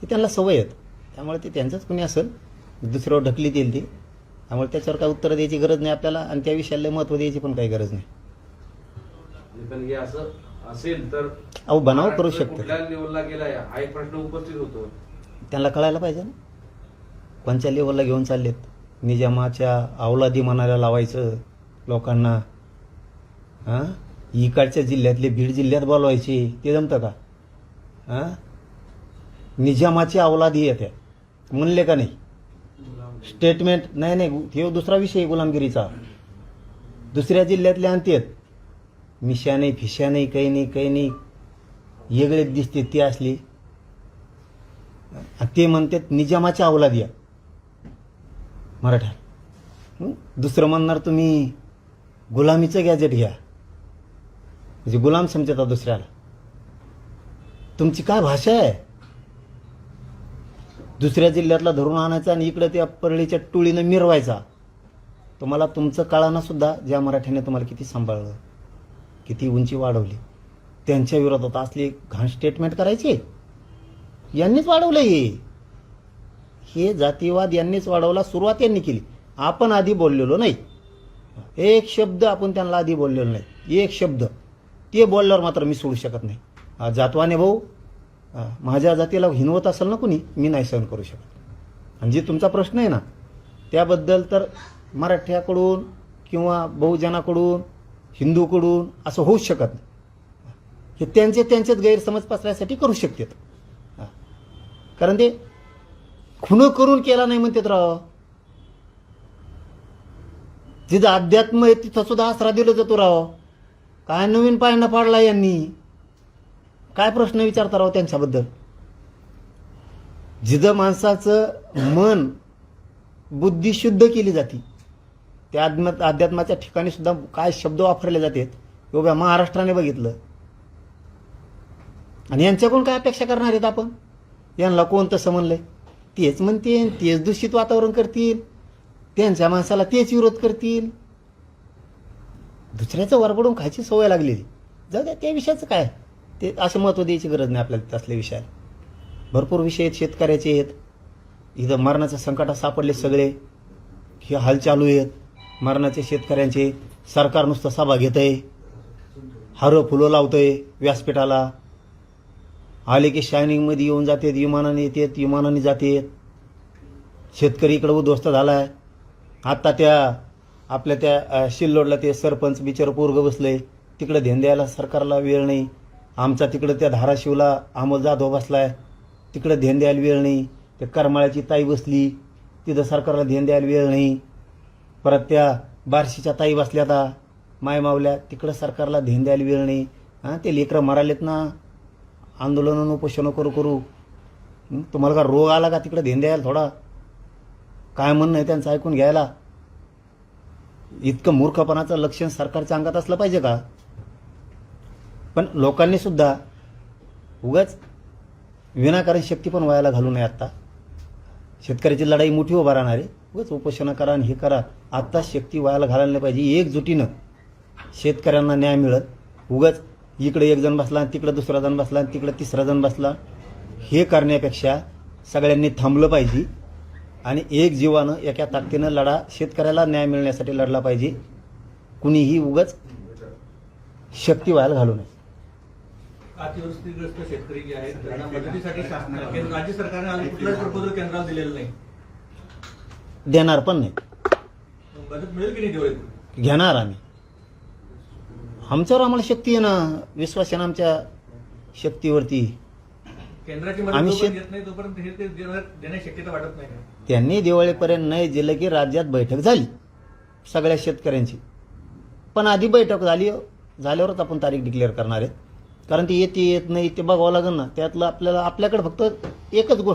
त्यांना सवय आहेत, त्यामुळे ते त्यांचंच कुणी असेल, दुसऱ्यावर ढकलीत येईल ते. त्यामुळे त्याच्यावर काय उत्तर द्यायची गरज नाही आपल्याला, आणि त्या विषयाला महत्त्व द्यायची पण काही गरज नाही. पण हे असं असेल तर अहो बनाव करू शकतो, कुठल्या लेवलला गेलाय हा एक प्रश्न उपस्थित होतो. त्यांना कळायला पाहिजे ना कोणत्या लेवलला घेऊन चाललेत. निजामाच्या अवलादी म्हणायला लावायचं लोकांना, हां इकडच्या जिल्ह्यातले बीड जिल्ह्यात बोलवायचे, ते जमतं का? हां निजामाची अवलादी येते म्हणले का नाही? स्टेटमेंट नाही, हे दुसरा विषय गुलामगिरीचा. दुसऱ्या जिल्ह्यातले आणतेत, मिशा नाही फिशा नाही, काही नाही वेगळे दिसते ते असली, ते म्हणतात निजामाच्या अवलादी आहे मराठा. दुसरं म्हणणार तुम्ही गुलामीचं गॅजेट घ्या, म्हणजे गुलाम समजता दुसऱ्याला. तुमची काय भाषा आहे? दुसऱ्या जिल्ह्यातला धरून आणायचा आणि इकडे त्या परळीच्या टोळीनं मिरवायचा. तुम्हाला तुमचं कळानं सुद्धा ज्या मराठ्याने तुम्हाला किती सांभाळलं, किती उंची वाढवली, त्यांच्या विरोधात असली घाण स्टेटमेंट करायची. यांनीच वाढवलं हे जातीवाद यांनीच वाढवला, सुरुवात यांनी केली. आपण आधी बोललेलो नाही, एक शब्द आपण त्यांना आधी बोललेलो नाही, एक शब्द. ते बोलल्यावर मात्र मी सोडू शकत नाही. जातवाने भाऊ, माझ्या जातीला हिनवत असेल ना कुणी, मी नाही सहन करू शकत. आणि जे तुमचा प्रश्न आहे ना त्याबद्दल, तर मराठ्याकडून किंवा बहुजनाकडून हिंदूकडून असं होऊच शकत नाही. हे त्यांचेच गैरसमज पसरण्यासाठी करू शकतात. कारण ते खुन करून केला नाही म्हणतात राव. जिथं अध्यात्म आहे तिथं सुद्धा आसरा दिला जातो राव. काय नवीन पायंडा पाडला यांनी? काय प्रश्न विचारता राव त्यांच्याबद्दल? जिथं माणसाचं मन बुद्धी शुद्ध केली जाते, त्या अध्यात्माच्या ठिकाणी सुद्धा काय शब्द वापरले जातात एवढ्या महाराष्ट्राने बघितलं. आणि यांच्याकडून काय अपेक्षा करणार आहेत आपण? यांना कोण तसं म्हणलंय तेच म्हणतील, तेच दूषित वातावरण करतील, त्यांच्या माणसाला तेच विरोध करतील. दुसऱ्याचं वरबडून खायची सवय लागलेली. जाऊ द्या, त्या विषयाचं काय, ते असं महत्त्व द्यायची गरज नाही आपल्याला. असल्या विषयाला भरपूर विषय आहेत, शेतकऱ्याचे आहेत. इथं मरणाच्या संकटात सापडले सगळे, हे हाल चालू आहेत मरणाचे शेतकऱ्यांचे. सरकार नुसतं सभा घेतंय, हारं फुलं लावतंय व्यासपीठाला. आले की शायनिंगमध्ये येऊन जातात, विमानाने येतात, विमानाने जातात. शेतकरी इकडं उद्ध्वस्त झाला आहे. आत्ता त्या आपल्या त्या शिल्लोडला ते सरपंच बिचारं पोरगं बसलंय, तिकडं ध्यान द्यायला सरकारला वेळ नाही. आमचा तिकडं त्या धाराशिवला अमोल जाधव बसलाय, तिकडं ध्यान द्यायला वेळ नाही. त्या करमाळ्याची ताई बसली, तिथं सरकारला ध्यान द्यायला वेळ नाही. परत त्या बार्शीच्या ताई बसल्या आता मायमावल्या, तिकडं सरकारला ध्यान द्यायला वेळ नाही. हां ते लेकरं मरालेत ना, आंदोलनं उपोषणं करू. तुम्हाला का रोग आला का तिकडं ध्यान द्यायला थोडा? काय म्हणणं आहे त्यांचं ऐकून घ्यायला? इतकं मूर्खपणाचं लक्षण सरकारच्या अंगात असलं पाहिजे का? पण लोकांनी सुद्धा उगाच विनाकारण शक्ती पण व्हायला घालू नये. आत्ता शेतकऱ्याची लढाई मोठी उभा राहणार आहे, उगाच उपोषणं करा आणि हे करा. आत्ता शक्ती व्हायला घालायला नाही पाहिजे. एकजुटीनं शेतकऱ्यांना न्याय मिळत, उगाच इकडे एक जण बसला आणि तिकडे दुसरा जण बसला आणि तिकडे तिसरा जण बसला, हे करण्यापेक्षा सगळ्यांनी थांबलं पाहिजे आणि एक जीवानं एका ताकदीनं लढा शेतकऱ्याला न्याय मिळण्यासाठी लढला पाहिजे. कुणीही उगाच शक्ती व्हायला घालू नये. अतिवृष्टीग्रस्त शेतकरी जे आहेत त्यांना मदतीसाठी राज्य सरकारने अजून कुठलाच प्रपोजल केंद्राला दिलेलं नाही, देणार पण नाही. मदत मिळेल की नाही दिवाळीत? घेणार आम्ही. आमच्यावर आम्हाला शक्ती आहे ना, विश्वास आहे ना आमच्या शक्तीवरती. केंद्राची आम्ही मदत येत नाही तोपर्यंत हे ते देण्याची शक्यता वाटत नाही. त्यांनी दिवाळीपर्यंत नाही दिलं की राज्यात बैठक झाली सगळ्या शेतकऱ्यांची. पण आधी बैठक झाल्यावरच आपण तारीख डिक्लेअर करणार आहेत. कारण ती येत नाही ते बघावं लागेल ना. त्यातलं आपल्याकडे फक्त एकच गोष्ट